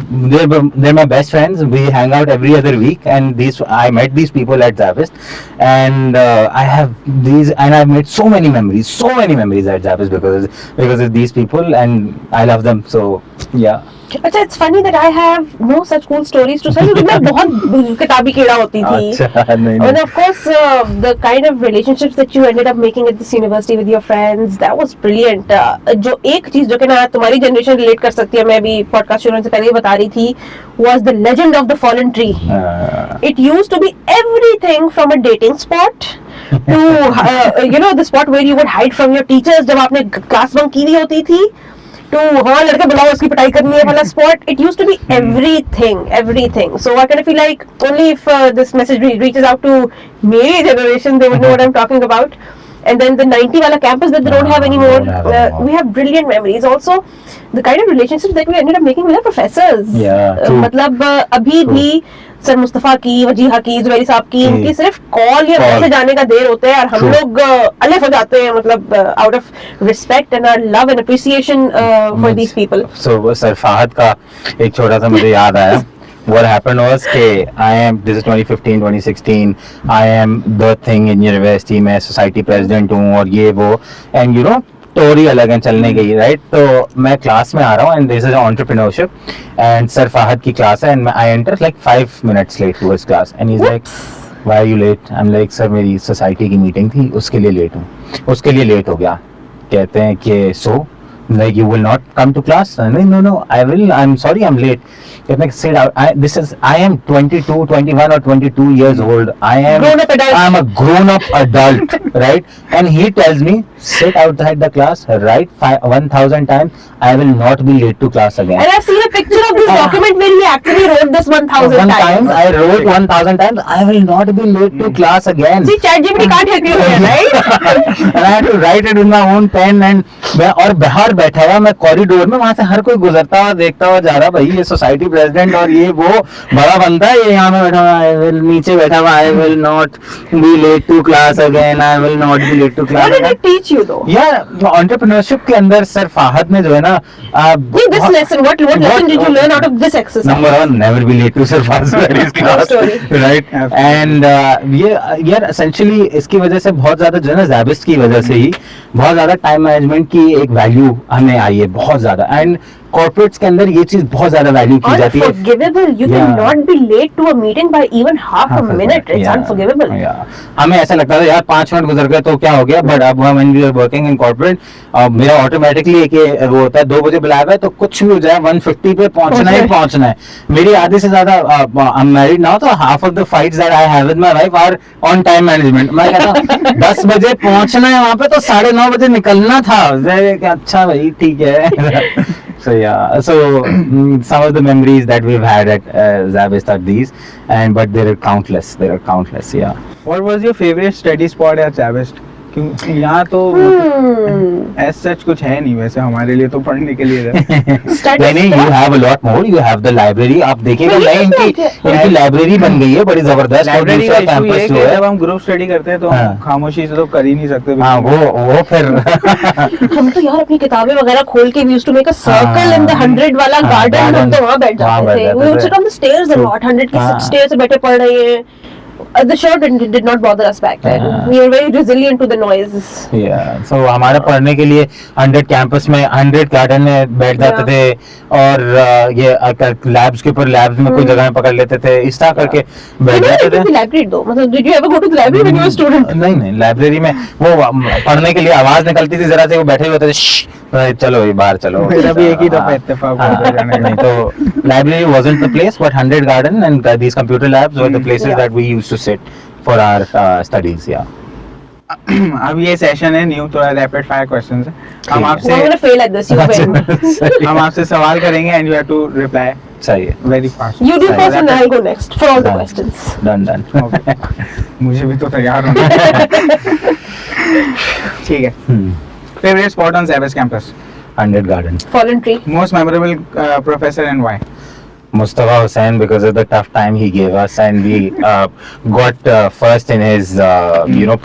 they're my best friends. We hang out every other week, and I met these people at ZABIST, and I've made so many memories at ZABIST because of these people, and I love them. So yeah. अच्छा, it's funny that I have no such cool stories to tell you. मैं बहुत किताबी कीड़ा होती थी. And of course the kind of relationships that you ended up making at this university with your friends, that was brilliant. जो एक चीज जो कि ना तुम्हारी जनरेशन रिलेट कर सकती है, मैं अभी पॉडकास्ट शुरू होने से पहले ही बता रही थी, was the legend of the fallen tree. It used to be everything from a dating spot to the spot where you would hide from your teachers जब आपने क्लास बंक की हुई होती थी, to हाँ लड़के बुलाओ उसकी पिटाई करनी है वाला spot. It used to be everything. So I kind of feel like only if this message reaches out to मेरी generation, they would know what I'm talking about. And then the 90 wala campus that they don't have anymore. We have brilliant memories. Also, the kind of relationships that we ended up making with our professors. मतलब अभी भी sir Mustafa की, वजीहा की, जुबैरी साहब की, इनकी सिर्फ call या मैसेज आने का देर होता है और हम लोग अलग हो जाते हैं, मतलब out of respect and our love and appreciation for these people. So sir Fahad का एक छोटा सा मुझे याद आया. What happened was कि this is 2015, 2016, I am the thing in university, मैं society president हूँ और ये वो, and you know स्टोरी अलग है चलने की. राइट. तो मैं क्लास में आ रहा हूँ and this is entrepreneurship and sir Fahad की क्लास है and I enter like 5 minutes late to his class and he's like why are you late? I'm like sir मेरी सोसाइटी की मीटिंग थी उसके लिए लेट हूँ. उसके लिए लेट हो गया. कहते हैं कि so like you will not come to class? No I will. I'm sorry I'm late. Sit out. I am 22, 21 or 22 years old. I am a grown up adult. Right. And he tells me sit outside the class, write 1,000 times, I will not be late to class again. And I've seen a picture of this document where he actually wrote this 1,000 times. I wrote 1,000 times, I will not be late to class again. See, ChatGPT can't help you here, right? And I had to write it with my own pen and मैं और बाहर बैठा हुआ मैं corridor में, वहां से हर कोई गुजरता हुआ देखता हुआ जा रहा, भाई ये सोसाइटी प्रेसिडेंट और ये वो बड़ा बनता है, ये यहाँ में बैठा हुआ, आई विल नीचे बैठा हुआ, I will not be late to class again, I will not be late to class. What did it teach you though? यार एंटरप्रेन्योरशिप के अंदर सर फाहद ने जो है ना this lesson, what lesson did you learn out of this exercise. Number one, never be late to surpass studies class, story. right? And ये यार essentially इसकी वजह से बहुत ज्यादा जो है ना ZABIST की वजह से ही बहुत ज्यादा टाइम मैनेजमेंट की एक वैल्यू हमें आई है बहुत ज्यादा, एंड कॉर्पोरेट्स के अंदर ये चीज बहुत ज्यादा वैल्यू की जाती है. Unforgivable. You Yeah. cannot be late to a meeting by even half a minute. It's Yeah. unforgivable. Yeah. हमें ऐसा लगता था यार 5 मिनट गुजर गए तो क्या हो गया, बट अब when we are working in corporate मेरा ऑटोमेटिकली एक वो होता है 2 बजे बुलाया हुआ है तो कुछ भी हो जाए 1:50 पे पहुंचना ही पहुंचना है. मेरी आधे से ज्यादा आई एम मैरिड नाउ, तो half of the fights that I have with my wife are on time management. मैं कहता हूं 10 बजे पहुंचना है वहां पे तो 9:30 बजे निकलना था. अच्छा भाई ठीक है. So yeah, so some of the memories that we've had at ZABIST are these, but there are countless. Yeah. What was your favorite study spot at ZABIST? क्यों यहाँ तो as such कुछ है नहीं वैसे हमारे लिए तो पढ़ने के लिए. नहीं, you have a lot more. You have the library. आप देखिएगा नई इनकी लाइब्रेरी बन गई है बड़ी जबरदस्त. लाइब्रेरी का इशू ये है कि जब हम ग्रुप स्टडी करते हैं तो हम खामोशी से तो कर ही नहीं सकते. हाँ वो फिर हम तो यार अपनी किताबें वगैरह खोल के we used to make a circle in the 100 वाला गार्डन. हम तो वहाँ बैठ जाते थे. We would sit on the stairs a lot. 100 की stairs से बैठे पढ़ रहे हैं. The show did not bother us back then. We were very resilient to the noise. Yeah. So हमारे पढ़ने के लिए 100 कैंपस में 100 गार्डन में बैठ जाते थे, और ये लैब्स के ऊपर लैब्स में कोई जगह पकड़ लेते थे, इस तरह करके बैठ जाते थे. Library though. मतलब did you ever go to the library when you were a student? नहीं, लाइब्रेरी में वो पढ़ने के लिए आवाज निकलती थी जरा से, वो बैठे हुए होते थे, चलो ये बाहर चलो. मेरा भी एक ही दफा इत्तेफाक हुआ था जाने का. नहीं तो library wasn't the place, but 100 garden and these computer labs were the places that we used to sit for our studies. Yeah. अब ये सेशन है न्यू, थोड़ा रैपिड फायर क्वेश्चंस है. हम I'm आपसे gonna fail at this. You win. हम आपसे सवाल करेंगे and you have to reply सही है. Very fast. You do first and I'll go next for all the Done. questions. Done. मुझे भी तो तैयार होना है. ठीक है. Favourite spot on ZABIST campus? 100 garden. Fallen tree. Most memorable professor and why? Mustafa Hussain, because of the tough time he gave us, and we got first in his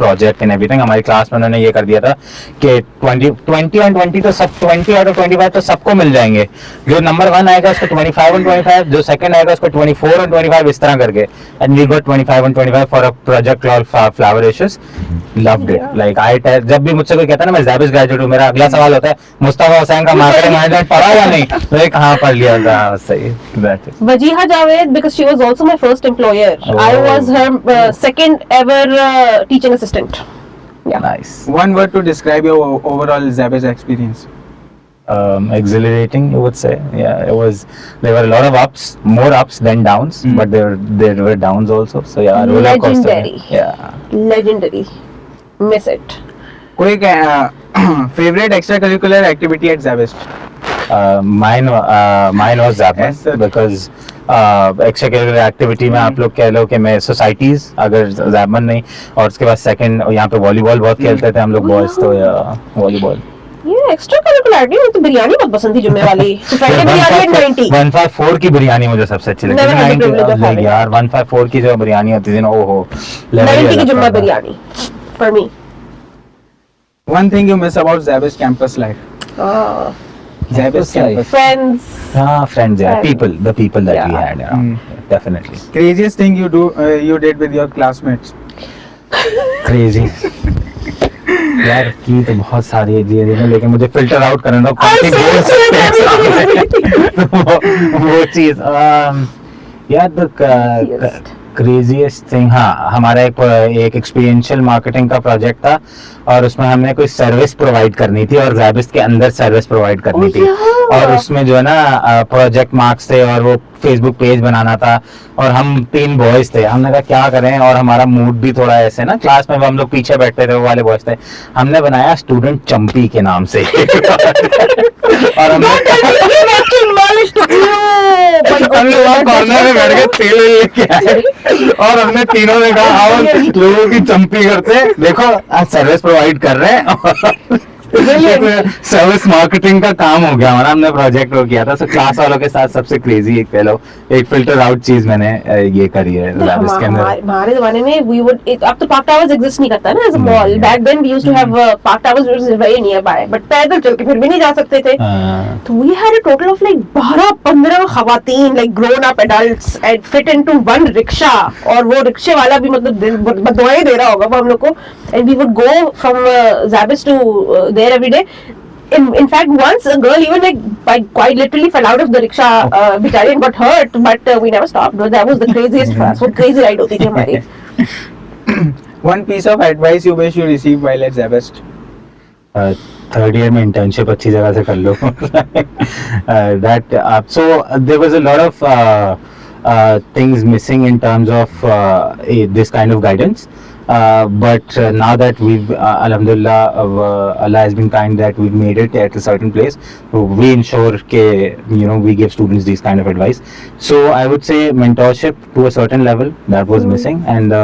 project and everything. हमारी class में उन्होंने ये कर दिया था कि 20 और 20 तो सब 20 out of 25 तो सबको मिल जाएंगे. जो नंबर 1 आएगा उसको 25 और 25, जो सेकंड आएगा उसको 24 और 25, इस तरह करके. And we got 25 and 25 for a project called Flower Issues. Loved it. Like जब भी मुझसे कोई कहता है ना मैं ZABIST ग्रेजुएट हूँ, मेरा अगला सवाल होता है मुस्तफा हुसैन का मार्केटिंग मैनेजमेंट पढ़ा या नहीं. तो एक हाँ पढ़ लिया था. सही. Wajiha Javed, because she was also my first employer. Oh. I was her second ever teaching assistant. Yeah. Nice. One word to describe your overall ZABIST experience. Exhilarating, you would say. Yeah, it was. There were a lot of ups, more ups than downs, but there were downs also. So yeah, roller coaster. Legendary. Yeah. Legendary. Miss it. कोई favorite extracurricular activity at ZABIST? Mine was ZABIST because extra activity में आप लोग कह लो कि मैं societies, अगर जैबमन नहीं, और उसके बाद सेकंड यहाँ पे वॉलीबॉल बहुत खेलते थे हम लोग बॉयज, तो वॉलीबॉल. ये एक्स्ट्रा करिकुलर मुझे तो बिरयानी बहुत पसंद थी जुम्मे वाली. सोसाइटी बिरयानी 90. 154 की बिरयानी मुझे सबसे अच्छी लगती थी. यार 154 की जो बिरयानी होती थी ना, ओहो, 90 की जुम्मा biryani for me. One thing you miss about ZABIST campus life? ZABIST campus. Friends. Friends, yeah. The people that we had, definitely. Craziest thing you did with your classmates? Crazy. यार की तो बहुत सारी चीजें हैं, लेकिन मुझे फिल्टर आउट करना वो चीज. यार क्रेजीएस्ट थिंग, हाँ, हमारा एक एक्सपीरियंशियल मार्केटिंग का प्रोजेक्ट था, और उसमें हमने कोई सर्विस प्रोवाइड करनी थी, और ZABIST के अंदर सर्विस प्रोवाइड करनी थी, और उसमें जो है ना प्रोजेक्ट मार्क्स थे, और वो फेसबुक पेज बनाना था, और हम 3 बॉयज थे. हमने कहा क्या करें, और हमारा मूड भी थोड़ा ऐसे ना, क्लास में हम लोग पीछे बैठते थे, वो वाले बॉयज थे. हमने बनाया स्टूडेंट चंपी के नाम से. और हम लोग कॉर्नर में बैठ के तेल लेके आए, और हमने तीनों ने कहा आओ लोगों की चंपी करते, देखो आज सर्विस प्रोवाइड कर रहे हैं. Brilliant. सर्विस मार्केटिंग का काम हो गया हमारा, हमने प्रोजेक्ट वो किया था, सो क्लास वालों के साथ सबसे क्रेजी एक फेलो, एक फिल्टर आउट चीज मैंने ये करी है ZABIST के अंदर। हमारे जमाने में we would अब तो पार्क टावर्स एग्जिस्ट नहीं करता ना as a mall, back then we used to have Park Towers which is very nearby, but पैदल चल के फिर भी नहीं जा सकते थे। तो we had a total of like 12-15 खवातीन, like grown up adults, and fit into one rickshaw, और वो रिक्शे वाला भी मतलब बदवाएं दे रहा होगा वो हम लोग को, and we would go from ZABIST to there every day. In fact, once a girl even like quite literally fell out of the rickshaw, beचारी got hurt, but we never stopped. That was the craziest for us. वो crazy ride होती थी हमारी. One piece of advice you wish you received while at ZABIST? Third year में internship अच्छी जगह से कर लो। That so there was a lot of things missing in terms of this kind of guidance. But now that we've alhamdulillah Allah has been kind that we've made it at a certain place, we ensure ke we give students these kind of advice. So I would say mentorship to a certain level that was missing, and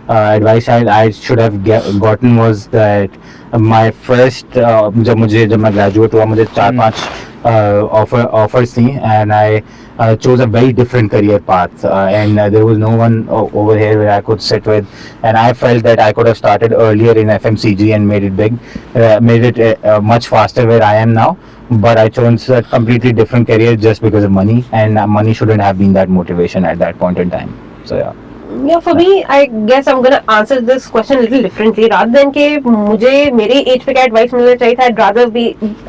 advice I should have gotten was that my first जब मैं graduate हुआ मुझे 4-5 offers थी, and I chose a very different career path, and there was no one over here where I could sit with, and I felt that I could have started earlier in FMCG and made it big, made it much faster where I am now, but I chose a completely different career just because of money, and money shouldn't have been that motivation at that point in time. So Yeah, for me, I guess I'm gonna answer this question a little differently. Rather than कि मुझे मेरे age पे क्या advice मिलना चाहिए था,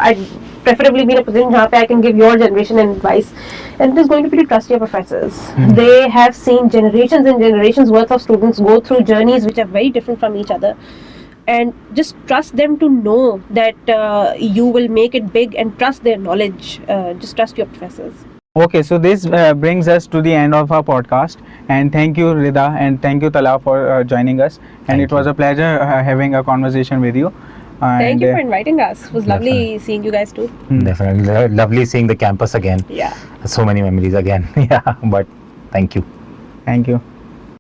I'd preferably be in a position जहाँ पे I can give your generation an advice, and it is going to be to trust your professors. They have seen generations and generations worth of students go through journeys which are very different from each other, and just trust them to know that you will make it big, and trust their knowledge. Just trust your professors. Okay, so this brings us to the end of our podcast, and thank you Rida and thank you Tala for joining us, and Thank it was a pleasure having a conversation with you. Thank you for inviting us. It was lovely seeing you guys too. definitely lovely seeing the campus again. Yeah. So many memories again. Yeah, but thank you. Thank you.